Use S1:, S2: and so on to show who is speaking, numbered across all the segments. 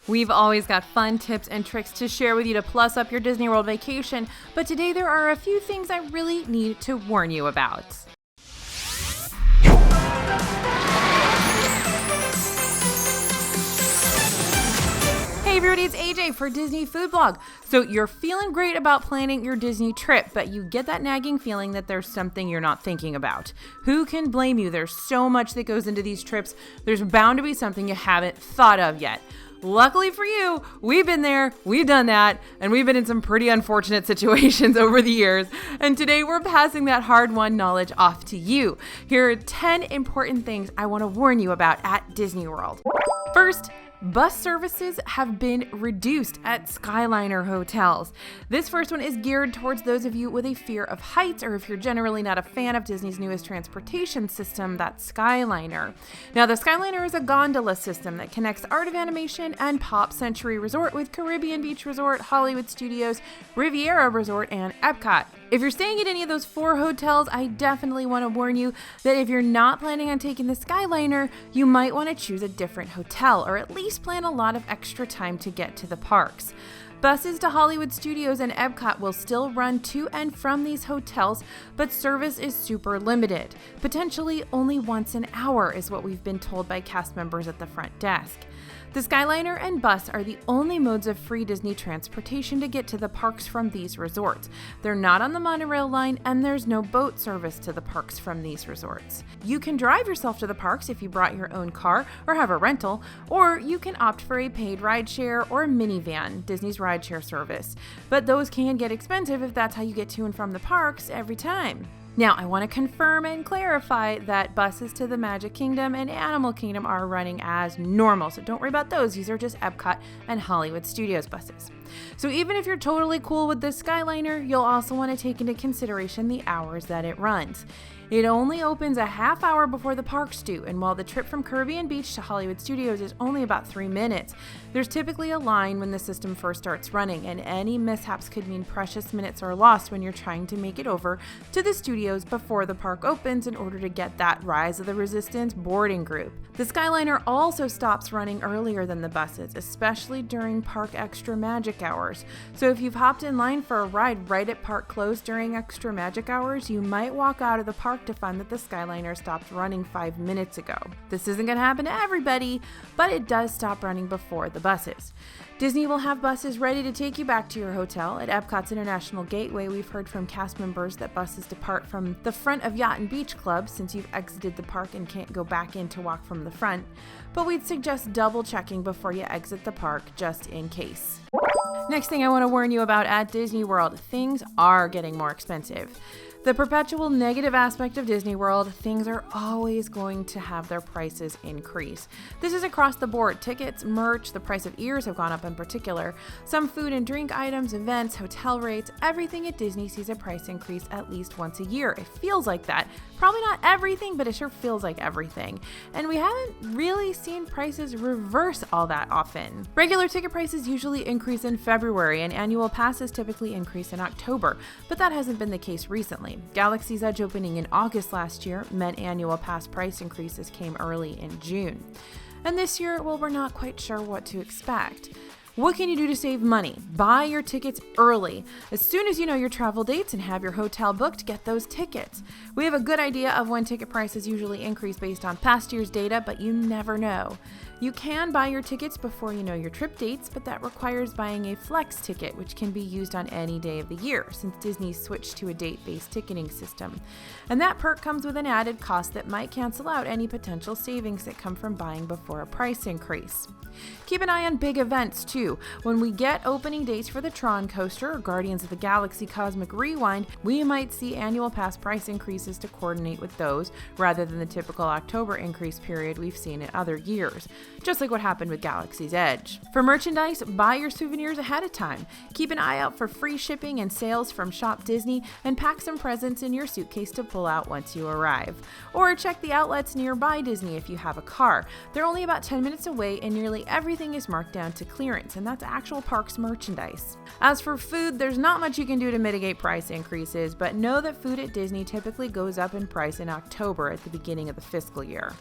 S1: We've always got fun tips and tricks to share with you to plus up your Disney World vacation, but today there are a few things I really need to warn you about. Hey everybody, it's AJ for Disney Food Blog. So you're feeling great about planning your Disney trip, but you get that nagging feeling that there's something you're not thinking about. Who can blame you? There's so much that goes into these trips. There's bound to be something you haven't thought of yet. Luckily for you, we've been there, we've done that, and we've been in some pretty unfortunate situations over the years. And today we're passing that hard-won knowledge off to you. Here are 10 important things I want to warn you about at Disney World. First, bus services have been reduced at Skyliner hotels. This first one is geared towards those of you with a fear of heights, or if you're generally not a fan of Disney's newest transportation system, that's Skyliner. Now, the Skyliner is a gondola system that connects Art of Animation and Pop Century Resort with Caribbean Beach Resort, Hollywood Studios, Riviera Resort, and Epcot. If you're staying at any of those 4 hotels, I definitely want to warn you that if you're not planning on taking the Skyliner, you might want to choose a different hotel, or at least plan a lot of extra time to get to the parks. Buses to Hollywood Studios and Epcot will still run to and from these hotels, but service is super limited. Potentially only once an hour is what we've been told by cast members at the front desk. The Skyliner and bus are the only modes of free Disney transportation to get to the parks from these resorts. They're not on the monorail line, and there's no boat service to the parks from these resorts. You can drive yourself to the parks if you brought your own car or have a rental, or you can opt for a paid rideshare or minivan, Disney's rideshare service. But those can get expensive if that's how you get to and from the parks every time. Now, I want to confirm and clarify that buses to the Magic Kingdom and Animal Kingdom are running as normal, so don't worry about those. These are just Epcot and Hollywood Studios buses. So even if you're totally cool with the Skyliner, you'll also want to take into consideration the hours that it runs. It only opens a half hour before the parks do, and while the trip from Caribbean Beach to Hollywood Studios is only about 3 minutes, there's typically a line when the system first starts running, and any mishaps could mean precious minutes are lost when you're trying to make it over to the studios before the park opens in order to get that Rise of the Resistance boarding group. The Skyliner also stops running earlier than the buses, especially during Park Extra Magic hours. So if you've hopped in line for a ride right at park close during Extra Magic hours, you might walk out of the park to find that the Skyliner stopped running 5 minutes ago. This isn't going to happen to everybody, but it does stop running before the buses. Disney will have buses ready to take you back to your hotel. At Epcot's International Gateway, we've heard from cast members that buses depart from the front of Yacht and Beach Club since you've exited the park and can't go back in to walk from the front, but we'd suggest double checking before you exit the park just in case. Next thing I want to warn you about at Disney World, things are getting more expensive. The perpetual negative aspect of Disney World, things are always going to have their prices increase. This is across the board. Tickets, merch, the price of ears have gone up in particular. Some food and drink items, events, hotel rates, everything at Disney sees a price increase at least once a year. It feels like that. Probably not everything, but it sure feels like everything. And we haven't really seen prices reverse all that often. Regular ticket prices usually increase in February, and annual passes typically increase in October, but that hasn't been the case recently. Galaxy's Edge opening in August last year meant annual pass price increases came early in June. And this year, well, we're not quite sure what to expect. What can you do to save money? Buy your tickets early. As soon as you know your travel dates and have your hotel booked, get those tickets. We have a good idea of when ticket prices usually increase based on past year's data, but you never know. You can buy your tickets before you know your trip dates, but that requires buying a flex ticket, which can be used on any day of the year, since Disney switched to a date-based ticketing system. And that perk comes with an added cost that might cancel out any potential savings that come from buying before a price increase. Keep an eye on big events, too. When we get opening dates for the Tron Coaster or Guardians of the Galaxy Cosmic Rewind, we might see annual pass price increases to coordinate with those, rather than the typical October increase period we've seen in other years, just like what happened with Galaxy's Edge. For merchandise, buy your souvenirs ahead of time. Keep an eye out for free shipping and sales from Shop Disney, and pack some presents in your suitcase to pull out once you arrive. Or check the outlets nearby Disney if you have a car. They're only about 10 minutes away, and nearly everything is marked down to clearance, and that's actual parks merchandise. As for food, there's not much you can do to mitigate price increases, but know that food at Disney typically goes up in price in October at the beginning of the fiscal year.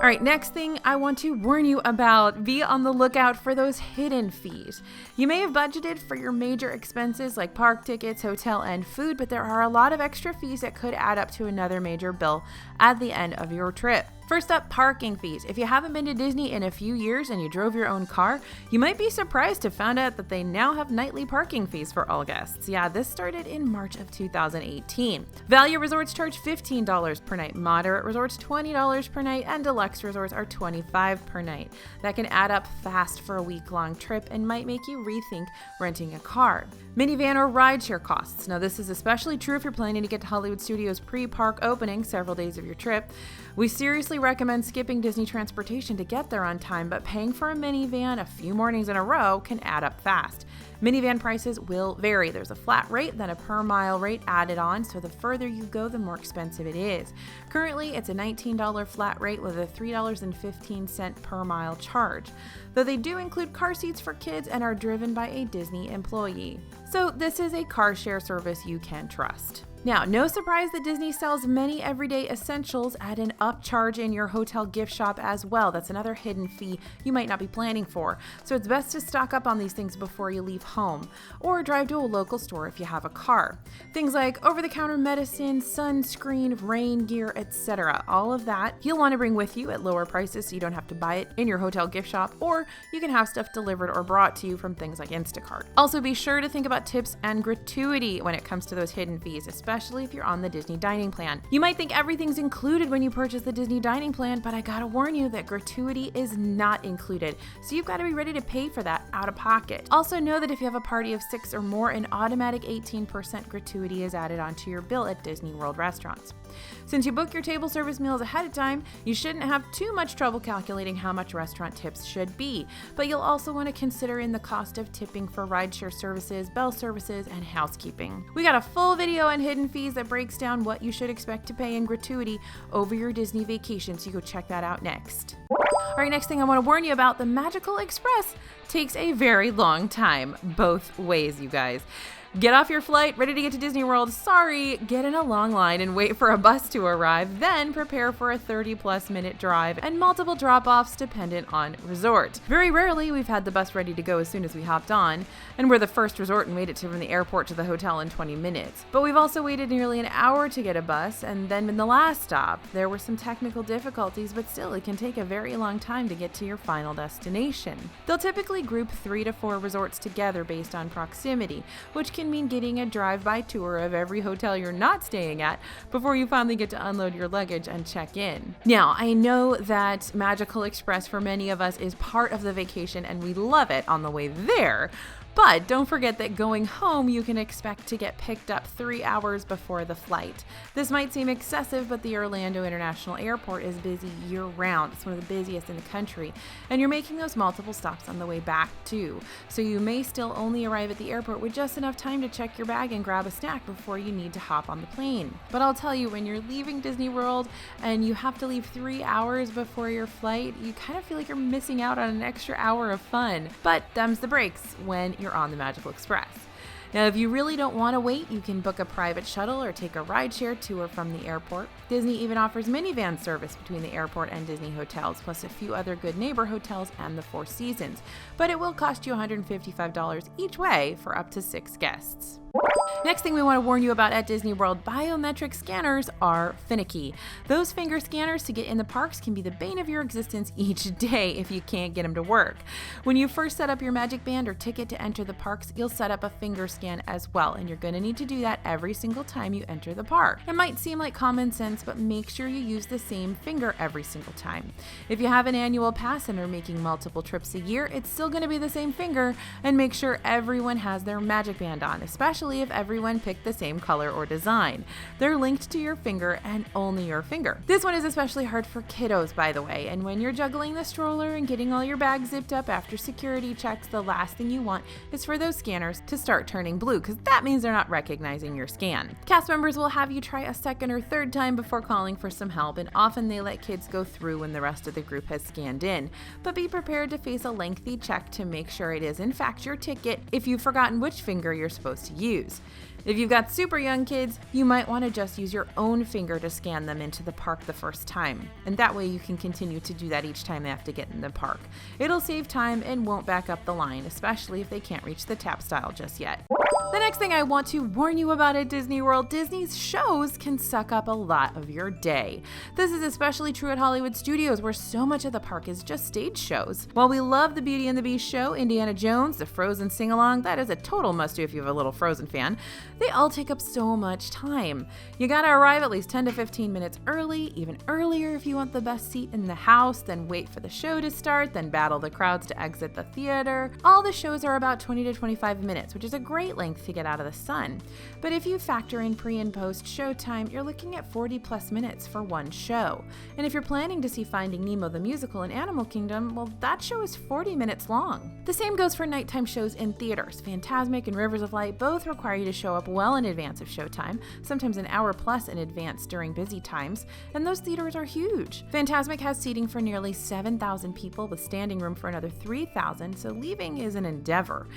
S1: All right, next thing I want to warn you about, be on the lookout for those hidden fees. You may have budgeted for your major expenses like park tickets, hotel, and food, but there are a lot of extra fees that could add up to another major bill at the end of your trip. First up, parking fees. If you haven't been to Disney in a few years and you drove your own car, you might be surprised to find out that they now have nightly parking fees for all guests. Yeah, this started in March of 2018. Value resorts charge $15 per night, moderate resorts $20 per night, and deluxe resorts are $25 per night. That can add up fast for a week-long trip and might make you rethink renting a car. Minivan or rideshare costs. Now, this is especially true if you're planning to get to Hollywood Studios pre-park opening several days of your trip. We seriously recommend skipping Disney transportation to get there on time, but paying for a minivan a few mornings in a row can add up fast. Minivan prices will vary. There's a flat rate, then a per mile rate added on, so the further you go, the more expensive it is. Currently, it's a $19 flat rate with a $3.15 per mile charge, though they do include car seats for kids and are driven by a Disney employee. So this is a car share service you can trust. Now, no surprise that Disney sells many everyday essentials at an upcharge in your hotel gift shop as well. That's another hidden fee you might not be planning for. So it's best to stock up on these things before you leave home, or drive to a local store if you have a car. Things like over-the-counter medicine, sunscreen, rain gear, etc. All of that you'll want to bring with you at lower prices so you don't have to buy it in your hotel gift shop, or you can have stuff delivered or brought to you from things like Instacart. Also, be sure to think about tips and gratuity when it comes to those hidden fees, especially if you're on the Disney dining plan. You might think everything's included when you purchase the Disney dining plan, but I gotta warn you that gratuity is not included, so you've got to be ready to pay for that out of pocket. Also know that if you have a party of 6 or more, an automatic 18% gratuity is added onto your bill at Disney World restaurants. Since you book your table service meals ahead of time, you shouldn't have too much trouble calculating how much restaurant tips should be, but you'll also want to consider in the cost of tipping for rideshare services, bell services, and housekeeping. We got a full video on hidden fees that breaks down what you should expect to pay in gratuity over your Disney vacation, so you go check that out next. All right, next thing I want to warn you about, the Magical Express takes a very long time, both ways, you guys. Get off your flight, ready to get to Disney World. Sorry, get in a long line and wait for a bus to arrive, then prepare for a 30+ minute drive and multiple drop-offs dependent on resort. Very rarely we've had the bus ready to go as soon as we hopped on, and we're the first resort and made it from the airport to the hotel in 20 minutes. But we've also waited nearly an hour to get a bus, and then in the last stop, there were some technical difficulties, but still it can take a very long time to get to your final destination. They'll typically group 3 to 4 resorts together based on proximity, which can mean getting a drive-by tour of every hotel you're not staying at before you finally get to unload your luggage and check in. Now, I know that Magical Express for many of us is part of the vacation and we love it on the way there, but don't forget that going home, you can expect to get picked up 3 hours before the flight. This might seem excessive, but the Orlando International Airport is busy year-round. It's one of the busiest in the country, and you're making those multiple stops on the way back too. So you may still only arrive at the airport with just enough time to check your bag and grab a snack before you need to hop on the plane. But I'll tell you, when you're leaving Disney World and you have to leave 3 hours before your flight, you kind of feel like you're missing out on an extra hour of fun. But them's the breaks when you're on the Magical Express. Now, if you really don't want to wait, you can book a private shuttle or take a rideshare tour from the airport. Disney even offers minivan service between the airport and Disney hotels, plus a few other good neighbor hotels and the Four Seasons. But it will cost you $155 each way for up to 6 guests. Next thing we want to warn you about at Disney World, biometric scanners are finicky. Those finger scanners to get in the parks can be the bane of your existence each day if you can't get them to work. When you first set up your Magic Band or ticket to enter the parks, you'll set up a finger scan as well, and you're going to need to do that every single time you enter the park. It might seem like common sense, but make sure you use the same finger every single time. If you have an annual pass and are making multiple trips a year, it's still going to be the same finger, and make sure everyone has their Magic Band on, especially if everyone picked the same color or design. They're linked to your finger and only your finger. This one is especially hard for kiddos, by the way, and when you're juggling the stroller and getting all your bags zipped up after security checks, the last thing you want is for those scanners to start turning blue, because that means they're not recognizing your scan. Cast members will have you try a second or third time before calling for some help, and often they let kids go through when the rest of the group has scanned in. But be prepared to face a lengthy check to make sure it is in fact your ticket if you've forgotten which finger you're supposed to use. If you've got super young kids, you might want to just use your own finger to scan them into the park the first time. And that way you can continue to do that each time they have to get in the park. It'll save time and won't back up the line, especially if they can't reach the tap stile just yet. The next thing I want to warn you about at Disney World, Disney's shows can suck up a lot of your day. This is especially true at Hollywood Studios, where so much of the park is just stage shows. While we love the Beauty and the Beast show, Indiana Jones, the Frozen sing-along, that is a total must-do if you have a little Frozen fan, they all take up so much time. You gotta arrive at least 10 to 15 minutes early, even earlier if you want the best seat in the house, then wait for the show to start, then battle the crowds to exit the theater. All the shows are about 20 to 25 minutes, which is a great length to get out of the sun. But if you factor in pre and post show time, you're looking at 40 plus minutes for one show. And if you're planning to see Finding Nemo the musical in Animal Kingdom, well, that show is 40 minutes long. The same goes for nighttime shows in theaters. Fantasmic and Rivers of Light both require you to show up well in advance of showtime, sometimes an hour plus in advance during busy times, and those theaters are huge. Fantasmic has seating for nearly 7,000 people with standing room for another 3,000, so leaving is an endeavor.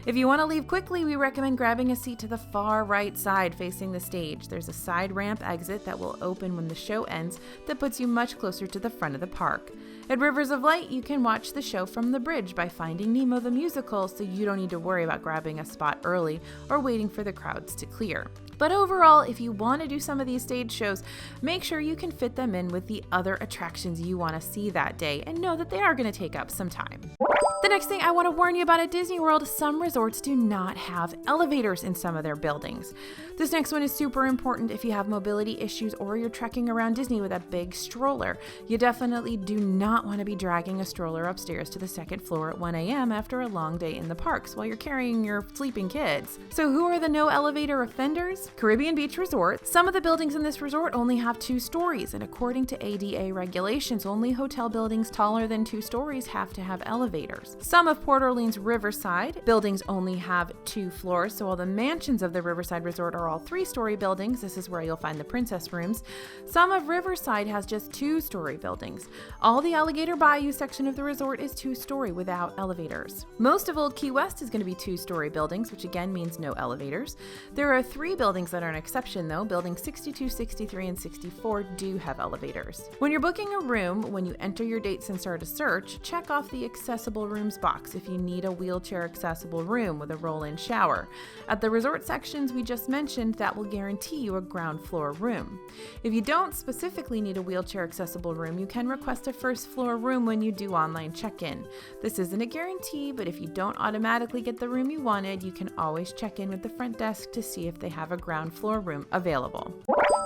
S1: If you want to leave quickly, we recommend grabbing a seat to the far right side facing the stage. There's a side ramp exit that will open when the show ends that puts you much closer to the front of the park. At Rivers of Light, you can watch the show from the bridge by Finding Nemo the musical, so you don't need to worry about grabbing a spot early or waiting for the crowds to clear. But overall, if you want to do some of these stage shows, make sure you can fit them in with the other attractions you want to see that day and know that they are going to take up some time. The next thing I want to warn you about at Disney World, some resorts do not have elevators in some of their buildings. This next one is super important if you have mobility issues or you're trekking around Disney with a big stroller. You definitely do not want to be dragging a stroller upstairs to the second floor at 1 a.m. after a long day in the parks while you're carrying your sleeping kids. So who are the no elevator offenders? Caribbean Beach Resort. Some of the buildings in this resort only have 2 stories, and according to ADA regulations, only hotel buildings taller than 2 stories have to have elevators. Some of Port Orleans Riverside buildings only have 2 floors, so while the mansions of the Riverside Resort are all 3-story buildings, this is where you'll find the princess rooms, some of Riverside has just 2-story buildings. All the Alligator Bayou section of the resort is 2-story without elevators. Most of Old Key West is going to be 2-story buildings, which again means no elevators. There are 3 buildings that are an exception though. Buildings 62, 63, and 64 do have elevators. When you're booking a room, when you enter your dates and start a search, check off the accessible rooms box if you need a wheelchair accessible room with a roll-in shower. At the resort sections we just mentioned, that will guarantee you a ground floor room. If you don't specifically need a wheelchair accessible room, you can request a first floor room when you do online check-in. This isn't a guarantee, but if you don't automatically get the room you wanted, you can always check in with the front desk to see if they have a ground floor room available.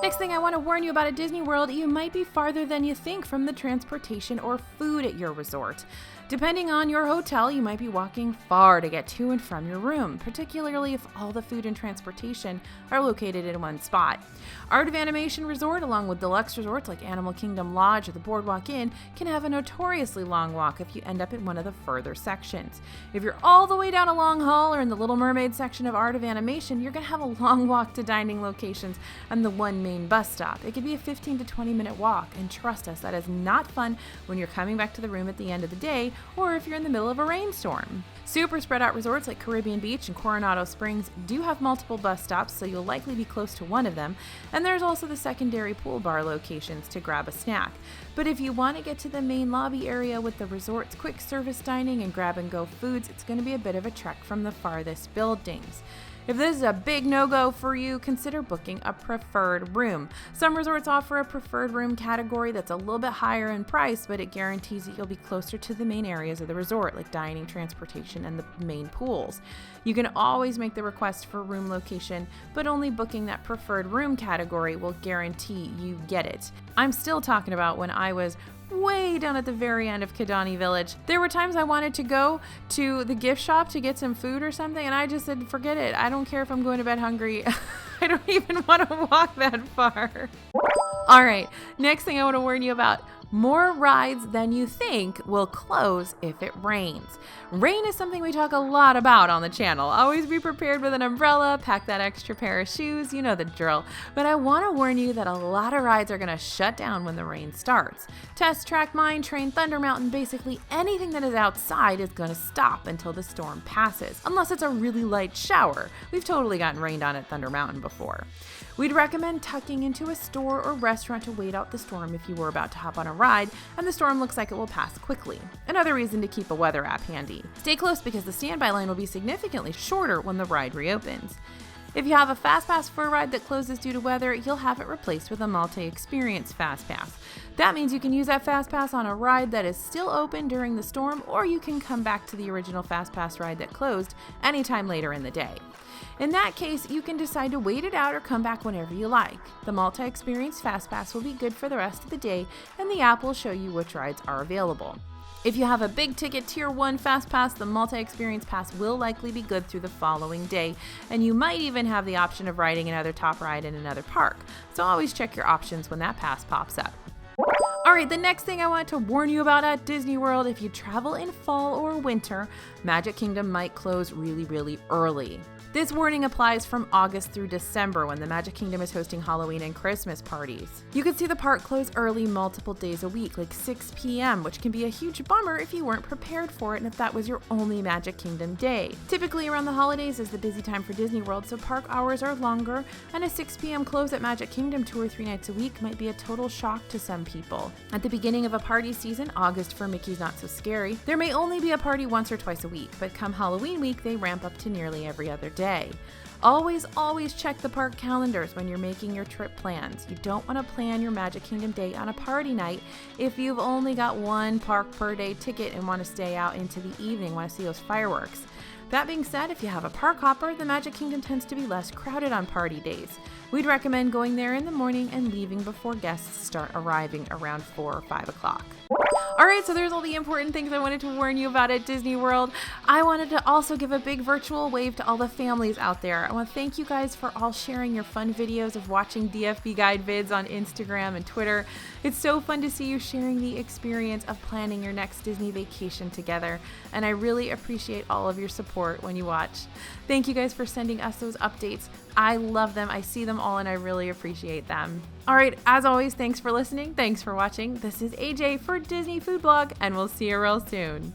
S1: Next thing I want to warn you about at Disney World, you might be farther than you think from the transportation or food at your resort. Depending on your hotel, you might be walking far to get to and from your room, particularly if all the food and transportation are located in one spot. Art of Animation Resort, along with deluxe resorts like Animal Kingdom Lodge or the Boardwalk Inn, can have a notoriously long walk if you end up in one of the further sections. If you're all the way down a long hall or in the Little Mermaid section of Art of Animation, you're going to have a long walk to dining locations and the one main bus stop. It could be a 15 to 20 minute walk, and trust us, that is not fun when you're coming back to the room at the end of the day or if you're in the middle of a rainstorm. Super spread out resorts like Caribbean Beach and Coronado Springs do have multiple bus stops, so you'll likely be close to one of them, and there's also the secondary pool bar locations to grab a snack. But if you want to get to the main lobby area with the resort's quick service dining and grab and go foods, it's going to be a bit of a trek from the farthest buildings. If this is a big no-go for you, consider booking a preferred room. Some resorts offer a preferred room category that's a little bit higher in price, but it guarantees that you'll be closer to the main areas of the resort, like dining, transportation, and the main pools. You can always make the request for room location, but only booking that preferred room category will guarantee you get it. I'm still talking about when I was way down at the very end of Kidani Village. There were times I wanted to go to the gift shop to get some food or something, and I just said, forget it. I don't care if I'm going to bed hungry. I don't even want to walk that far. All right, next thing I want to warn you about, More rides than you think will close if it rains. Rain is something we talk a lot about on the channel. Always be prepared with an umbrella, pack that extra pair of shoes, you know the drill. But I want to warn you that a lot of rides are going to shut down when the rain starts. Test Track, Mine Train, Thunder Mountain, basically anything that is outside is going to stop until the storm passes, unless it's a really light shower. We've totally gotten rained on at Thunder Mountain before. We'd recommend tucking into a store or restaurant to wait out the storm if you were about to hop on a ride and the storm looks like it will pass quickly. Another reason to keep a weather app handy. Stay close because the standby line will be significantly shorter when the ride reopens. If you have a Fast Pass for a ride that closes due to weather, you'll have it replaced with a multi-experience Fast Pass. That means you can use that Fast Pass on a ride that is still open during the storm, or you can come back to the original Fast Pass ride that closed anytime later in the day. In that case, you can decide to wait it out or come back whenever you like. The multi-experience Fast Pass will be good for the rest of the day, and the app will show you which rides are available. If you have a big ticket Tier 1 Fast Pass, the multi-experience pass will likely be good through the following day, and you might even have the option of riding another top ride in another park. So always check your options when that pass pops up. Alright, the next thing I want to warn you about at Disney World, if you travel in fall or winter, Magic Kingdom might close really early. This warning applies from August through December when the Magic Kingdom is hosting Halloween and Christmas parties. You could see the park close early multiple days a week, like 6 p.m., which can be a huge bummer if you weren't prepared for it and if that was your only Magic Kingdom day. Typically around the holidays is the busy time for Disney World, so park hours are longer, and a 6 p.m. close at Magic Kingdom 2 or 3 nights a week might be a total shock to some people. At the beginning of a party season, August for Mickey's Not So Scary, there may only be a party once or twice a week, but come Halloween week, they ramp up to nearly every other day. Always check the park calendars when you're making your trip plans. You don't want to plan your Magic Kingdom day on a party night if you've only got one park per day ticket and want to stay out into the evening, want to see those fireworks. That being said, if you have a park hopper, the Magic Kingdom tends to be less crowded on party days. We'd recommend going there in the morning and leaving before guests start arriving around 4 or 5 o'clock. Alright, so there's all the important things I wanted to warn you about at Disney World. I wanted to also give a big virtual wave to all the families out there. I want to thank you guys for all sharing your fun videos of watching DFB Guide vids on Instagram and Twitter. It's so fun to see you sharing the experience of planning your next Disney vacation together, and I really appreciate all of your support when you watch. Thank you guys for sending us those updates. I love them. I see them all and I really appreciate them. All right, as always, thanks for listening. Thanks for watching. This is AJ for Disney Food Blog, and we'll see you real soon.